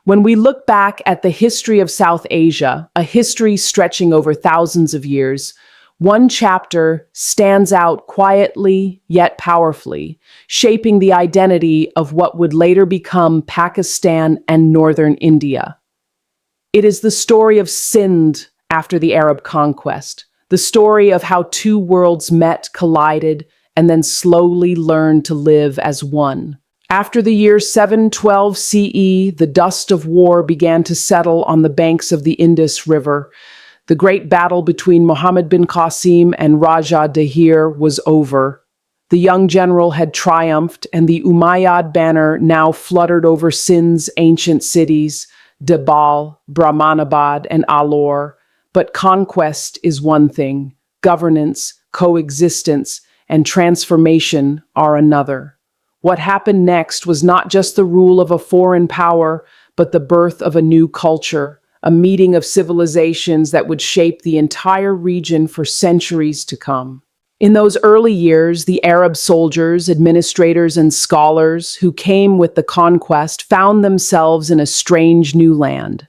When we look back at the history of South Asia, a history stretching over thousands of years, one chapter stands out quietly yet powerfully, shaping the identity of what would later become Pakistan and northern India. It is the story of Sindh after the Arab conquest, the story of how two worlds met, collided, and then slowly learned to live as one. After the year 712 CE, the dust of war began to settle on the banks of the Indus River. The great battle between Muhammad bin Qasim and Raja Dahir was over. The young general had triumphed, and the Umayyad banner now fluttered over Sindh's ancient cities, Dibal, Brahmanabad, and Alor. But conquest is one thing, governance, coexistence, and transformation are another. What happened next was not just the rule of a foreign power, but the birth of a new culture, a meeting of civilizations that would shape the entire region for centuries to come. In those early years, the Arab soldiers, administrators, and scholars who came with the conquest found themselves in a strange new land.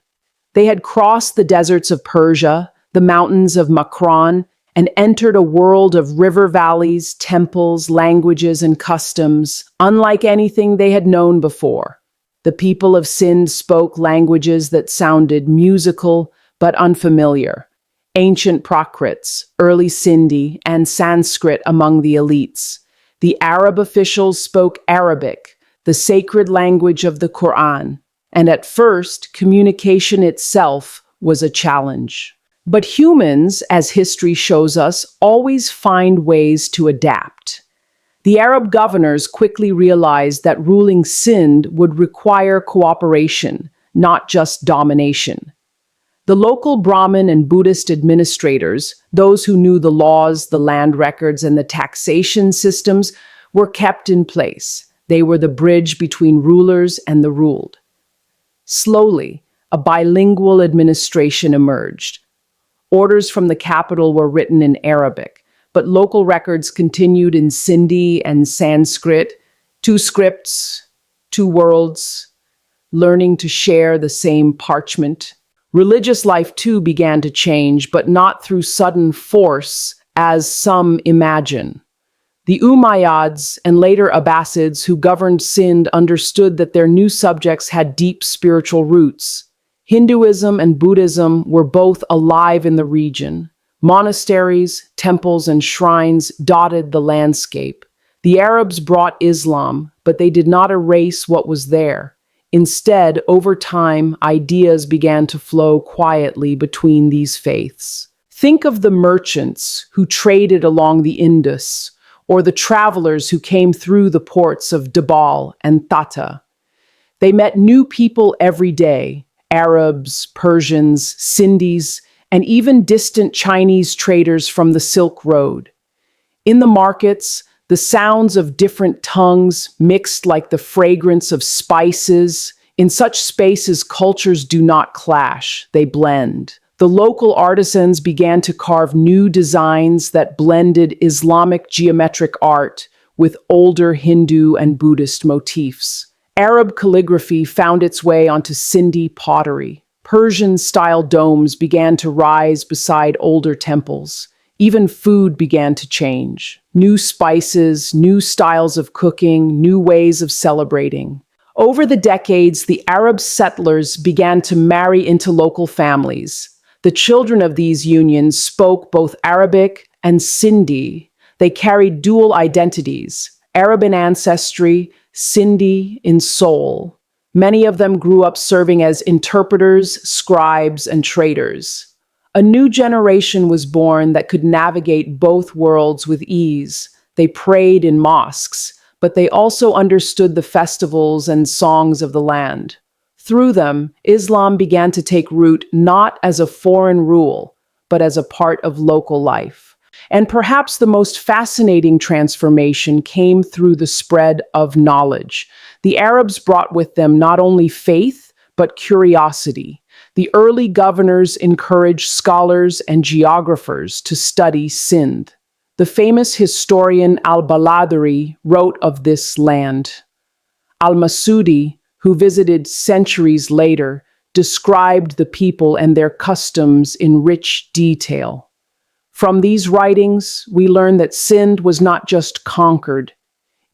They had crossed the deserts of Persia, the mountains of Makran, and entered a world of river valleys, temples, languages, and customs, unlike anything they had known before. The people of Sindh spoke languages that sounded musical but unfamiliar. Ancient Prakrits, early Sindhi, and Sanskrit among the elites. The Arab officials spoke Arabic, the sacred language of the Quran, and at first, communication itself was a challenge. But humans, as history shows us, always find ways to adapt. The Arab governors quickly realized that ruling Sindh would require cooperation, not just domination. The local Brahmin and Buddhist administrators, those who knew the laws, the land records, and the taxation systems, were kept in place. They were the bridge between rulers and the ruled. Slowly, a bilingual administration emerged. Orders from the capital were written in Arabic, but local records continued in Sindhi and Sanskrit, two scripts, two worlds, learning to share the same parchment. Religious life too began to change, but not through sudden force, as some imagine. The Umayyads and later Abbasids who governed Sindh understood that their new subjects had deep spiritual roots. Hinduism and Buddhism were both alive in the region. Monasteries, temples, and shrines dotted the landscape. The Arabs brought Islam, but they did not erase what was there. Instead, over time, ideas began to flow quietly between these faiths. Think of the merchants who traded along the Indus, or the travelers who came through the ports of Dibal and Tata. They met new people every day, Arabs, Persians, Sindhis, and even distant Chinese traders from the Silk Road. In the markets, the sounds of different tongues mixed like the fragrance of spices. In such spaces, cultures do not clash, they blend. The local artisans began to carve new designs that blended Islamic geometric art with older Hindu and Buddhist motifs. Arab calligraphy found its way onto Sindhi pottery. Persian-style domes began to rise beside older temples. Even food began to change. New spices, new styles of cooking, new ways of celebrating. Over the decades, the Arab settlers began to marry into local families. The children of these unions spoke both Arabic and Sindhi. They carried dual identities, Arab in ancestry, Sindhi in soul. Many of them grew up serving as interpreters, scribes, and traders. A new generation was born that could navigate both worlds with ease. They prayed in mosques, but they also understood the festivals and songs of the land. Through them, Islam began to take root not as a foreign rule, but as a part of local life. And perhaps the most fascinating transformation came through the spread of knowledge. The Arabs brought with them not only faith, but curiosity. The early governors encouraged scholars and geographers to study Sindh. The famous historian al-Baladhuri wrote of this land. Al-Masudi, who visited centuries later, described the people and their customs in rich detail. From these writings, we learn that Sindh was not just conquered,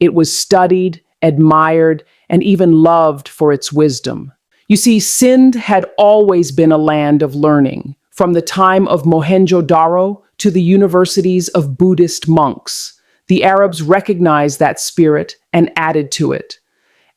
it was studied, admired, and even loved for its wisdom. You see, Sindh had always been a land of learning, from the time of Mohenjo-daro to the universities of Buddhist monks. The Arabs recognized that spirit and added to it.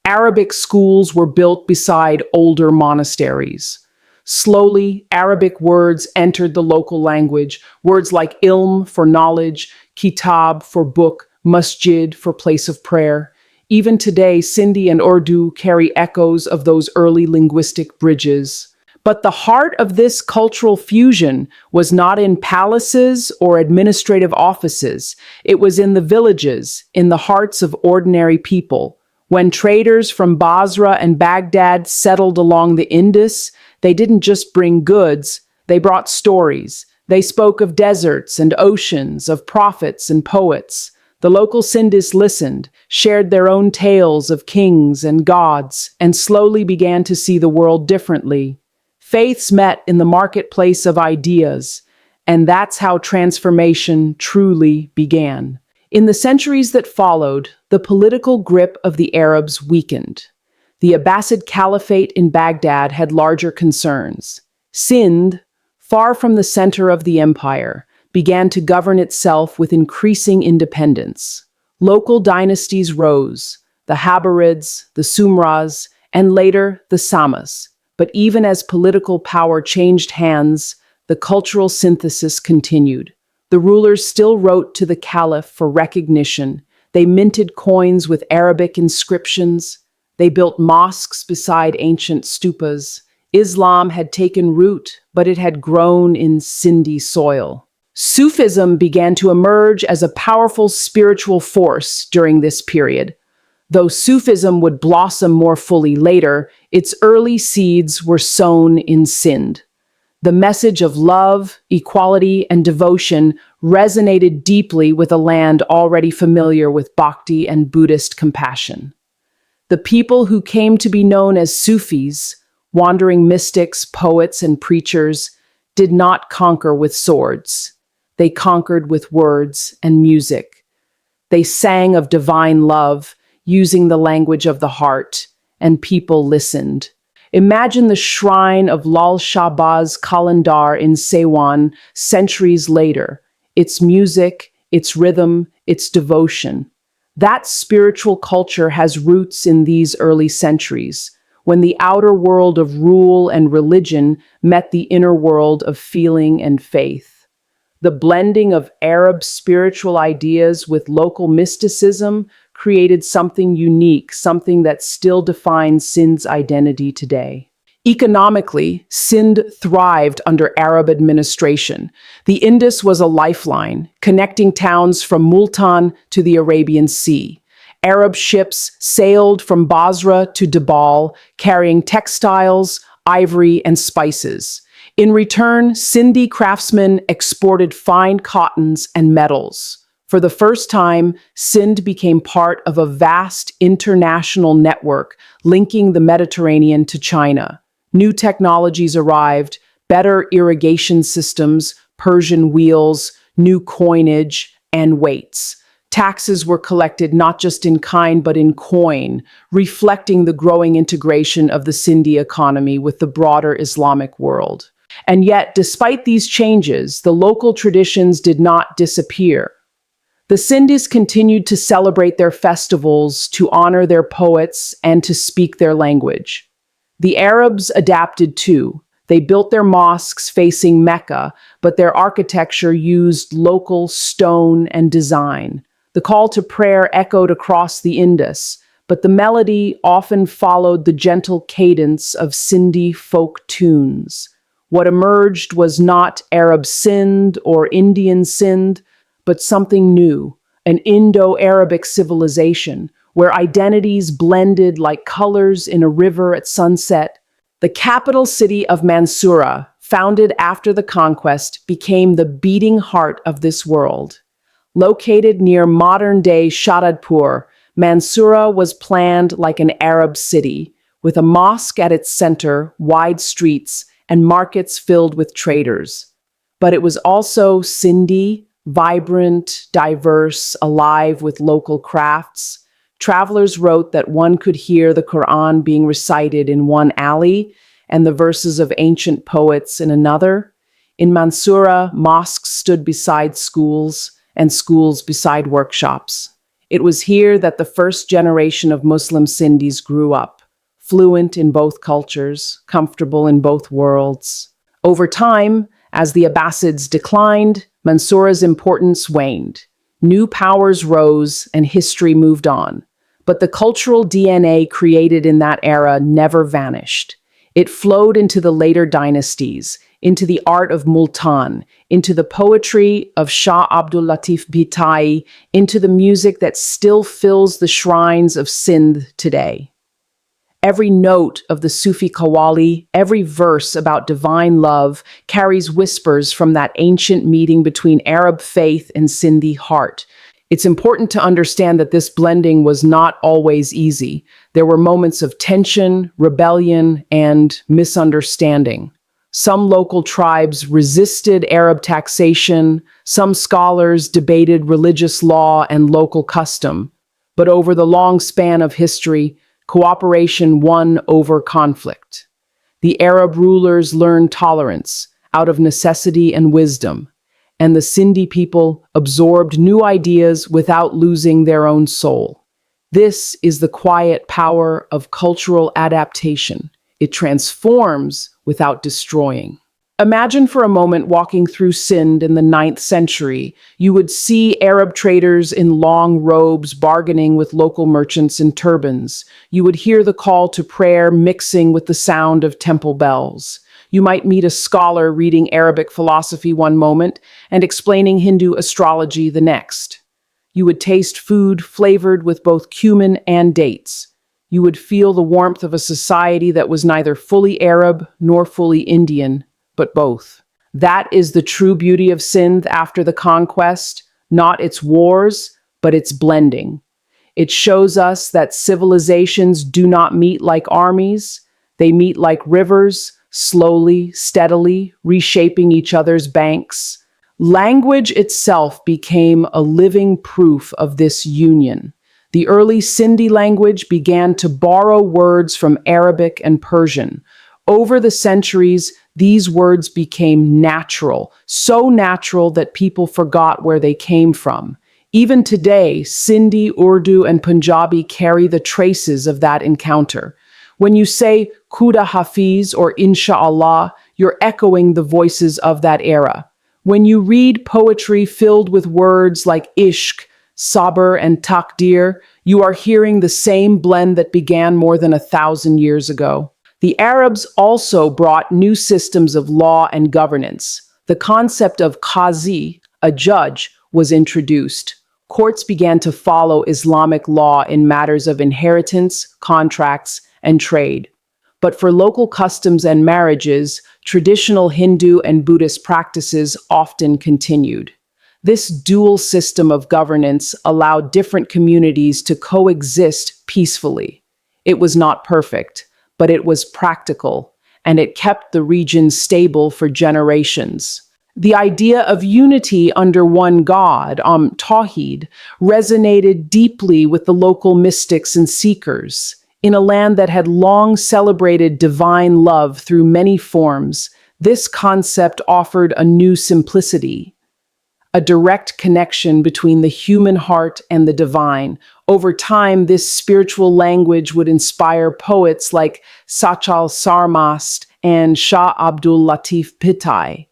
Arabic schools were built beside older monasteries. Slowly, Arabic words entered the local language, words like ilm for knowledge, kitab for book, masjid for place of prayer. Even today, Sindhi and Urdu carry echoes of those early linguistic bridges. But the heart of this cultural fusion was not in palaces or administrative offices. It was in the villages, in the hearts of ordinary people. When traders from Basra and Baghdad settled along the Indus, they didn't just bring goods, they brought stories. They spoke of deserts and oceans, of prophets and poets. The local Sindhis listened, shared their own tales of kings and gods, and slowly began to see the world differently. Faiths met in the marketplace of ideas, and that's how transformation truly began. In the centuries that followed, the political grip of the Arabs weakened. The Abbasid Caliphate in Baghdad had larger concerns. Sindh, far from the center of the empire, began to govern itself with increasing independence. Local dynasties rose, the Habarids, the Sumras, and later the Samas. But even as political power changed hands, the cultural synthesis continued. The rulers still wrote to the caliph for recognition. They minted coins with Arabic inscriptions. They built mosques beside ancient stupas. Islam had taken root, but it had grown in Sindhi soil. Sufism began to emerge as a powerful spiritual force during this period. Though Sufism would blossom more fully later, its early seeds were sown in Sindh. The message of love, equality, and devotion resonated deeply with a land already familiar with bhakti and Buddhist compassion. The people who came to be known as Sufis, wandering mystics, poets, and preachers, did not conquer with swords. They conquered with words and music. They sang of divine love, using the language of the heart, and people listened. Imagine the shrine of Lal Shahbaz Qalandar in Ceylon centuries later, its music, its rhythm, its devotion. That spiritual culture has roots in these early centuries, when the outer world of rule and religion met the inner world of feeling and faith. The blending of Arab spiritual ideas with local mysticism created something unique, something that still defines Sindh's identity today. Economically, Sindh thrived under Arab administration. The Indus was a lifeline, connecting towns from Multan to the Arabian Sea. Arab ships sailed from Basra to Dibal, carrying textiles, ivory, and spices. In return, Sindhi craftsmen exported fine cottons and metals. For the first time, Sindh became part of a vast international network linking the Mediterranean to China. New technologies arrived, better irrigation systems, Persian wheels, new coinage, and weights. Taxes were collected not just in kind but in coin, reflecting the growing integration of the Sindhi economy with the broader Islamic world. And yet, despite these changes, the local traditions did not disappear. The Sindhis continued to celebrate their festivals, to honor their poets, and to speak their language. The Arabs adapted too. They built their mosques facing Mecca, but their architecture used local stone and design. The call to prayer echoed across the Indus, but the melody often followed the gentle cadence of Sindhi folk tunes. What emerged was not Arab Sindh or Indian Sindh, but something new, an Indo-Arabic civilization, where identities blended like colors in a river at sunset. The capital city of Mansoura, founded after the conquest, became the beating heart of this world. Located near modern-day Shahadpur, Mansoura was planned like an Arab city, with a mosque at its center, wide streets, and markets filled with traders. But it was also Sindhi, vibrant, diverse, alive with local crafts. Travelers wrote that one could hear the Quran being recited in one alley and the verses of ancient poets in another. In Mansoura, mosques stood beside schools and schools beside workshops. It was here that the first generation of Muslim Sindhis grew up, fluent in both cultures, comfortable in both worlds. Over time, as the Abbasids declined, Mansoura's importance waned. New powers rose and history moved on. But the cultural DNA created in that era never vanished. It flowed into the later dynasties, into the art of Multan, into the poetry of Shah Abdul Latif Bhitai, into the music that still fills the shrines of Sindh today. Every note of the Sufi Qawwali, every verse about divine love, carries whispers from that ancient meeting between Arab faith and Sindhi heart. It's important to understand that this blending was not always easy. There were moments of tension, rebellion, and misunderstanding. Some local tribes resisted Arab taxation, some scholars debated religious law and local custom. But over the long span of history, cooperation won over conflict. The Arab rulers learned tolerance out of necessity and wisdom, and the Sindhi people absorbed new ideas without losing their own soul. This is the quiet power of cultural adaptation. It transforms without destroying. Imagine for a moment walking through Sindh in the 9th century. You would see Arab traders in long robes bargaining with local merchants in turbans. You would hear the call to prayer mixing with the sound of temple bells. You might meet a scholar reading Arabic philosophy one moment and explaining Hindu astrology the next. You would taste food flavored with both cumin and dates. You would feel the warmth of a society that was neither fully Arab nor fully Indian, but both. That is the true beauty of Sindh after the conquest, not its wars, but its blending. It shows us that civilizations do not meet like armies. They meet like rivers, slowly, steadily, reshaping each other's banks. Language itself became a living proof of this union. The early Sindhi language began to borrow words from Arabic and Persian. Over the centuries, these words became natural, so natural that people forgot where they came from. Even today, Sindhi, Urdu, and Punjabi carry the traces of that encounter. When you say Khuda Hafiz or Insha'Allah, you're echoing the voices of that era. When you read poetry filled with words like Ishq, Sabr, and Taqdir, you are hearing the same blend that began more than 1,000 years ago. The Arabs also brought new systems of law and governance. The concept of qazi, a judge, was introduced. Courts began to follow Islamic law in matters of inheritance, contracts, and trade. But for local customs and marriages, traditional Hindu and Buddhist practices often continued. This dual system of governance allowed different communities to coexist peacefully. It was not perfect, but it was practical, and it kept the region stable for generations. The idea of unity under one God, Tawhid, resonated deeply with the local mystics and seekers. In a land that had long celebrated divine love through many forms, this concept offered a new simplicity, a direct connection between the human heart and the divine. Over time, this spiritual language would inspire poets like Sachal Sarmast and Shah Abdul Latif Bhitai.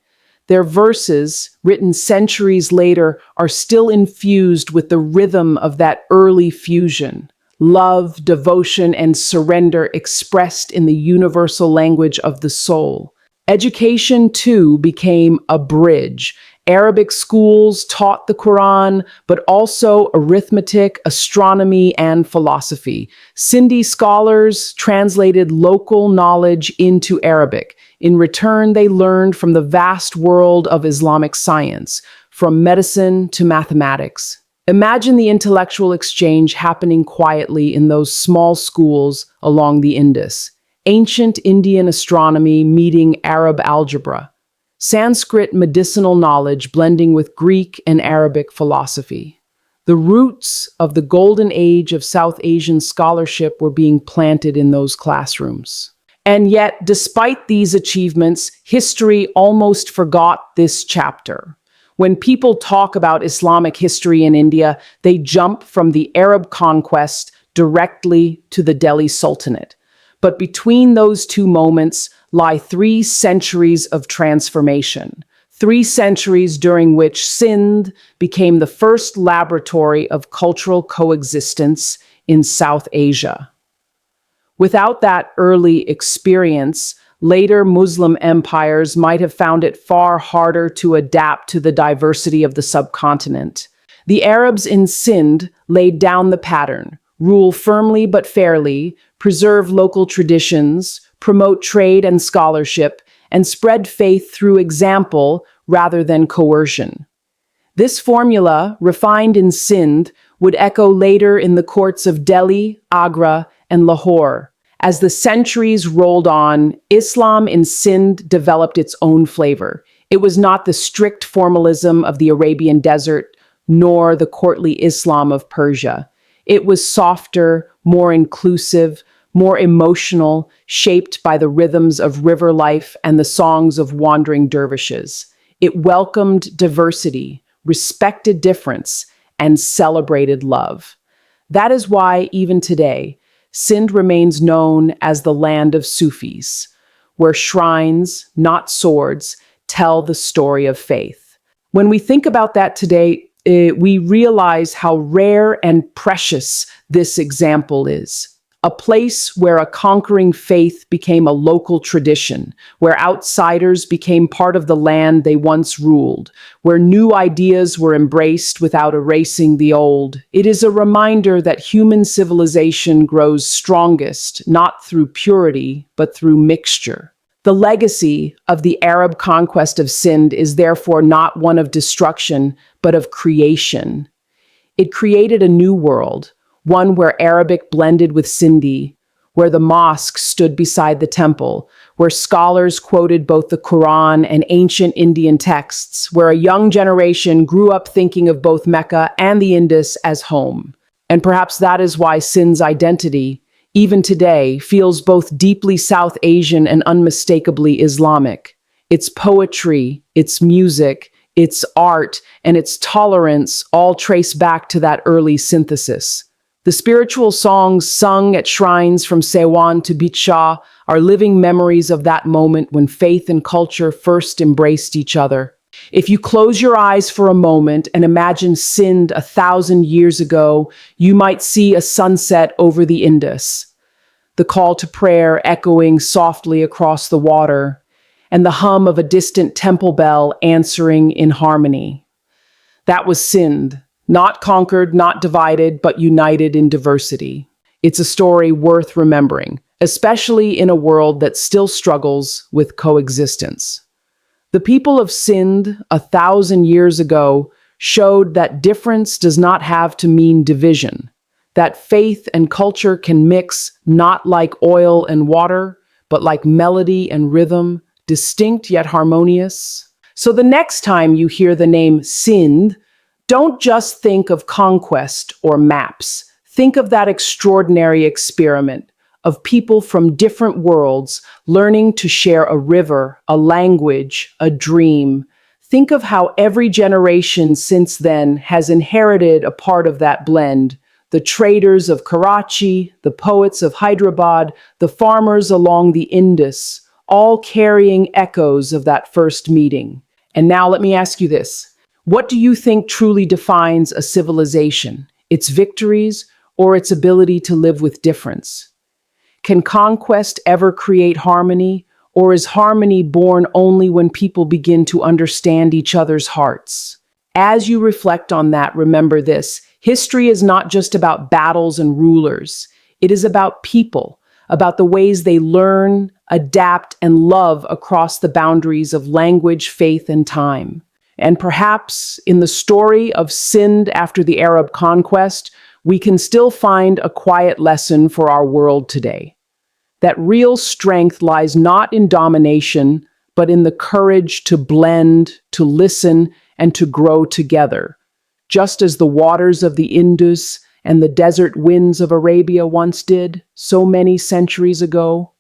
Their verses, written centuries later, are still infused with the rhythm of that early fusion. Love, devotion, and surrender expressed in the universal language of the soul. Education, too, became a bridge. Arabic schools taught the Quran, but also arithmetic, astronomy, and philosophy. Sindhi scholars translated local knowledge into Arabic. In return, they learned from the vast world of Islamic science, from medicine to mathematics. Imagine the intellectual exchange happening quietly in those small schools along the Indus. Ancient Indian astronomy meeting Arab algebra. Sanskrit medicinal knowledge blending with Greek and Arabic philosophy. The roots of the golden age of South Asian scholarship were being planted in those classrooms. And yet, despite these achievements, history almost forgot this chapter. When people talk about Islamic history in India, they jump from the Arab conquest directly to the Delhi Sultanate. But between those two moments lie 3 centuries of transformation. 3 centuries during which Sindh became the first laboratory of cultural coexistence in South Asia. Without that early experience, later Muslim empires might have found it far harder to adapt to the diversity of the subcontinent. The Arabs in Sindh laid down the pattern: rule firmly but fairly, preserve local traditions, promote trade and scholarship, and spread faith through example rather than coercion. This formula, refined in Sindh, would echo later in the courts of Delhi, Agra, and Lahore. As the centuries rolled on, Islam in Sindh developed its own flavor. It was not the strict formalism of the Arabian desert, nor the courtly Islam of Persia. It was softer, more inclusive, more emotional, shaped by the rhythms of river life and the songs of wandering dervishes. It welcomed diversity, respected difference, and celebrated love. That is why, even today, Sindh remains known as the land of Sufis, where shrines, not swords, tell the story of faith. When we think about that today, we realize how rare and precious this example is. A place where a conquering faith became a local tradition, where outsiders became part of the land they once ruled, where new ideas were embraced without erasing the old. It is a reminder that human civilization grows strongest not through purity, but through mixture. The legacy of the Arab conquest of Sindh is therefore not one of destruction, but of creation. It created a new world, one where Arabic blended with Sindhi, where the mosque stood beside the temple, where scholars quoted both the Quran and ancient Indian texts, where a young generation grew up thinking of both Mecca and the Indus as home. And perhaps that is why Sindh's identity, even today, feels both deeply South Asian and unmistakably Islamic. Its poetry, its music, its art, and its tolerance all trace back to that early synthesis. The spiritual songs sung at shrines from Sewan to Bitshah are living memories of that moment when faith and culture first embraced each other. If you close your eyes for a moment and imagine Sindh 1,000 years ago, you might see a sunset over the Indus, the call to prayer echoing softly across the water, and the hum of a distant temple bell answering in harmony. That was Sindh. Not conquered, not divided, but united in diversity. It's a story worth remembering, especially in a world that still struggles with coexistence. The people of Sindh 1,000 years ago showed that difference does not have to mean division, that faith and culture can mix not like oil and water, but like melody and rhythm, distinct yet harmonious. So the next time you hear the name Sindh, don't just think of conquest or maps. Think of that extraordinary experiment of people from different worlds learning to share a river, a language, a dream. Think of how every generation since then has inherited a part of that blend. The traders of Karachi, the poets of Hyderabad, the farmers along the Indus, all carrying echoes of that first meeting. And now let me ask you this. What do you think truly defines a civilization? Its victories or its ability to live with difference? Can conquest ever create harmony, or is harmony born only when people begin to understand each other's hearts? As you reflect on that, remember this: history is not just about battles and rulers. It is about people, about the ways they learn, adapt, and love across the boundaries of language, faith, and time. And perhaps in the story of Sindh after the Arab conquest, we can still find a quiet lesson for our world today. That real strength lies not in domination, but in the courage to blend, to listen, and to grow together. Just as the waters of the Indus and the desert winds of Arabia once did, so many centuries ago.